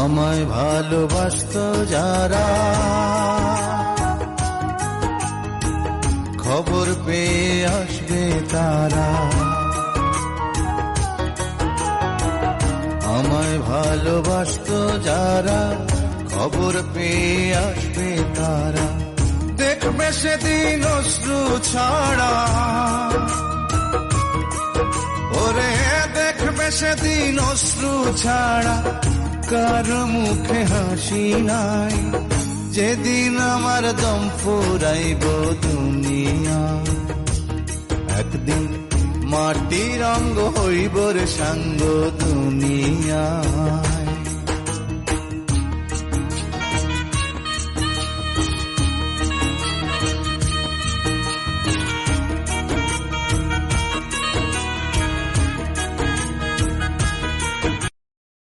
আমায় ভালোবাসতো যারা, খবর পেয়ে আসবে তারা। আমায় ভালোবাসতো যারা, খবর পেয়ে আসবে তারা। দেখবে সেদিন অশ্রু ছাড়া, ওরে দেখবে সেদিন অশ্রু ছাড়া কার মুখে হাসি নাই। যেদিন আমার দম ফুরাইব দুনিয়া, একদিন মাটির অঙ্গ হইব রে সাঙ্গ দুনিয়া।